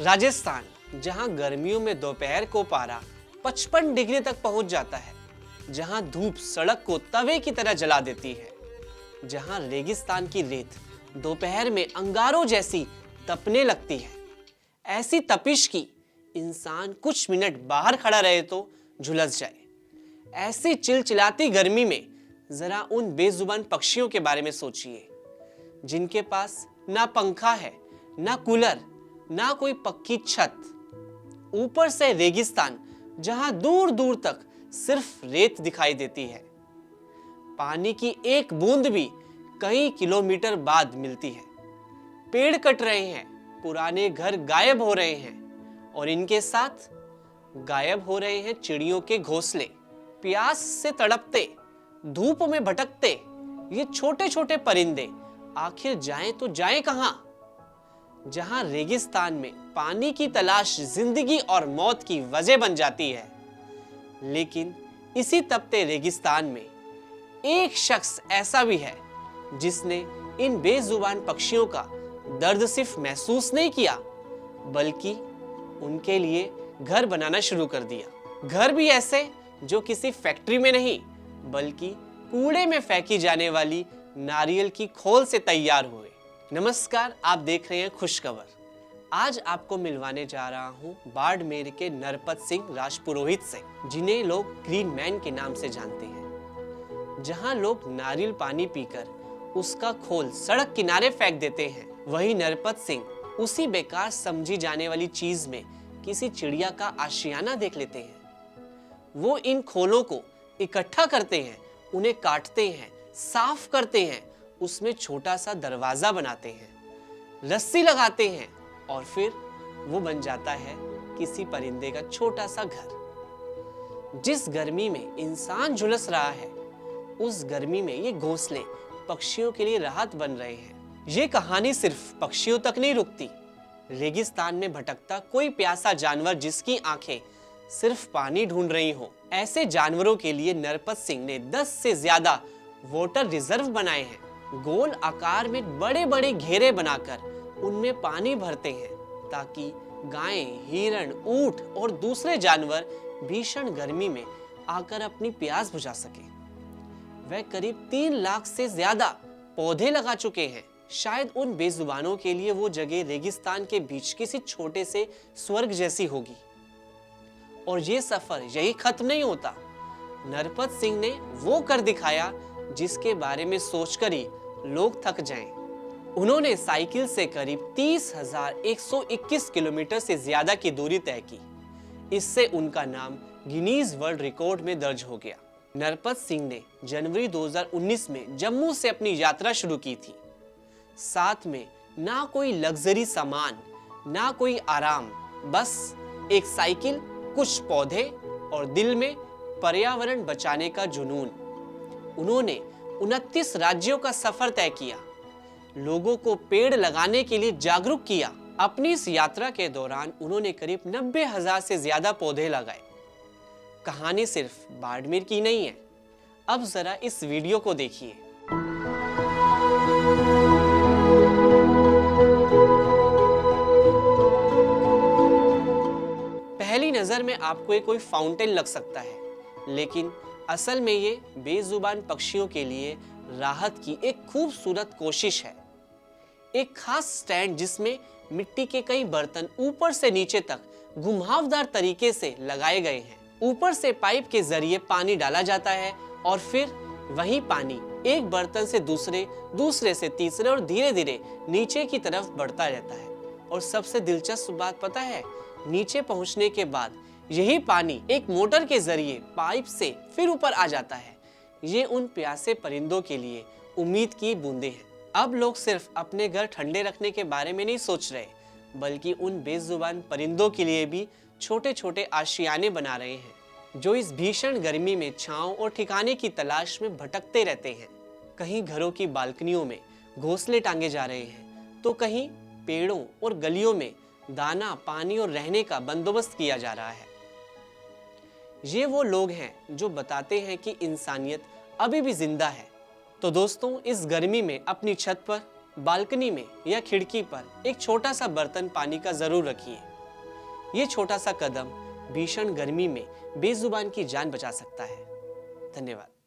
राजस्थान, जहां गर्मियों में दोपहर को पारा 55 डिग्री तक पहुंच जाता है, जहां धूप सड़क को तवे की तरह जला देती है, जहां रेगिस्तान की रेत दोपहर में अंगारों जैसी तपने लगती है, ऐसी तपिश की इंसान कुछ मिनट बाहर खड़ा रहे तो झुलस जाए। ऐसी चिलचिलाती गर्मी में जरा उन बेजुबान पक्षियों के बारे में सोचिए, जिनके पास ना पंखा है, ना कूलर, ना कोई पक्की छत, ऊपर से रेगिस्तान जहां दूर दूर तक सिर्फ रेत दिखाई देती है। पानी की एक बूंद भी कई किलोमीटर बाद मिलती है। पेड़ कट रहे हैं, पुराने घर गायब हो रहे हैं और इनके साथ गायब हो रहे हैं चिड़ियों के घोंसले। प्यास से तड़पते, धूप में भटकते ये छोटे छोटे परिंदे आखिर जाएं तो जाएं कहां? जहां रेगिस्तान में पानी की तलाश जिंदगी और मौत की वजह बन जाती है। लेकिन इसी तपते रेगिस्तान में एक शख्स ऐसा भी है जिसने इन बेजुबान पक्षियों का दर्द सिर्फ महसूस नहीं किया, बल्कि उनके लिए घर बनाना शुरू कर दिया। घर भी ऐसे जो किसी फैक्ट्री में नहीं, बल्कि कूड़े में फेंकी जाने वाली नारियल की खोल से तैयार हुए। नमस्कार, आप देख रहे हैं खुशखबर। आज आपको मिलवाने जा रहा हूं बाड़मेर के नरपत सिंह राजपुरोहित से, जिन्हें लोग ग्रीन मैन के नाम से जानते हैं। जहां लोग नारियल पानी पीकर उसका खोल सड़क किनारे फेंक देते हैं, वही नरपत सिंह उसी बेकार समझी जाने वाली चीज में किसी चिड़िया का आशियाना देख लेते हैं। वो इन खोलों को इकट्ठा करते हैं, उन्हें काटते हैं, साफ करते हैं, उसमें छोटा सा दरवाजा बनाते हैं, रस्सी लगाते हैं और फिर वो बन जाता है किसी परिंदे का छोटा सा घर। जिस गर्मी में इंसान झुलस रहा है, उस गर्मी में ये घोंसले पक्षियों के लिए राहत बन रहे हैं। ये कहानी सिर्फ पक्षियों तक नहीं रुकती। रेगिस्तान में भटकता कोई प्यासा जानवर जिसकी आंखें सिर्फ पानी ढूंढ रही हो, ऐसे जानवरों के लिए नरपत सिंह ने 10 से ज्यादा वाटर रिजर्व बनाए हैं। गोल आकार में बड़े बड़े घेरे बनाकर उनमें पानी भरते हैं ताकि गायें, हिरण, ऊंट और दूसरे जानवर भीषण गर्मी में आकर अपनी प्यास बुझा सके। वह करीब 3 लाख से ज्यादा पौधे लगा चुके हैं। शायद उन बेजुबानों के लिए वो जगह रेगिस्तान के बीच किसी छोटे से स्वर्ग जैसी होगी। और ये सफर यही खत्म नहीं होता। नरपत सिंह ने वो कर दिखाया जिसके बारे में सोचकर ही लोग थक जाएं। उन्होंने साइकिल से करीब 30,121 किलोमीटर से ज्यादा की दूरी तय की। इससे उनका नाम गिनीज वर्ल्ड रिकॉर्ड में दर्ज हो गया। नरपत सिंह ने जनवरी 2019 में जम्मू से अपनी यात्रा शुरू की थी। साथ में ना कोई लग्जरी सामान, ना कोई आराम, बस एक साइकिल, कुछ पौधे और दिल में पर्यावरण बचाने का जुनून। उन्होंने 29 राज्यों का सफर तय किया, लोगों को पेड़ लगाने के लिए जागरूक किया। अपनी इस यात्रा के दौरान उन्होंने करीब 90,000 से ज्यादा पौधे लगाए। कहानी सिर्फ बाड़मेर की नहीं है। अब जरा इस वीडियो को देखिए। पहली नजर में आपको ये कोई फाउंटेन लग सकता है, लेकिन असल में ये बेजुबान पक्षियों के लिए राहत की एक खूबसूरत कोशिश है। एक खास स्टैंड जिसमें मिट्टी के कई बर्तन ऊपर से नीचे तक घुमावदार तरीके से लगाए गए हैं। ऊपर से पाइप के जरिए पानी डाला जाता है और फिर वही पानी एक बर्तन से दूसरे, दूसरे से तीसरे और धीरे धीरे नीचे की तरफ बढ़ता रहता है। और सबसे दिलचस्प बात पता है, नीचे पहुंचने के बाद यही पानी एक मोटर के जरिए पाइप से फिर ऊपर आ जाता है। ये उन प्यासे परिंदों के लिए उम्मीद की बूंदें हैं। अब लोग सिर्फ अपने घर ठंडे रखने के बारे में नहीं सोच रहे, बल्कि उन बेजुबान परिंदों के लिए भी छोटे छोटे आशियाने बना रहे हैं, जो इस भीषण गर्मी में छांव और ठिकाने की तलाश में भटकते रहते हैं। कहीं घरों की बालकनियों में घोंसले टांगे जा रहे हैं, तो कहीं पेड़ों और गलियों में दाना, पानी और रहने का बंदोबस्त किया जा रहा है। ये वो लोग हैं जो बताते हैं कि इंसानियत अभी भी जिंदा है। तो दोस्तों, इस गर्मी में अपनी छत पर, बालकनी में या खिड़की पर एक छोटा सा बर्तन पानी का जरूर रखिए। ये छोटा सा कदम भीषण गर्मी में बेजुबान की जान बचा सकता है। धन्यवाद।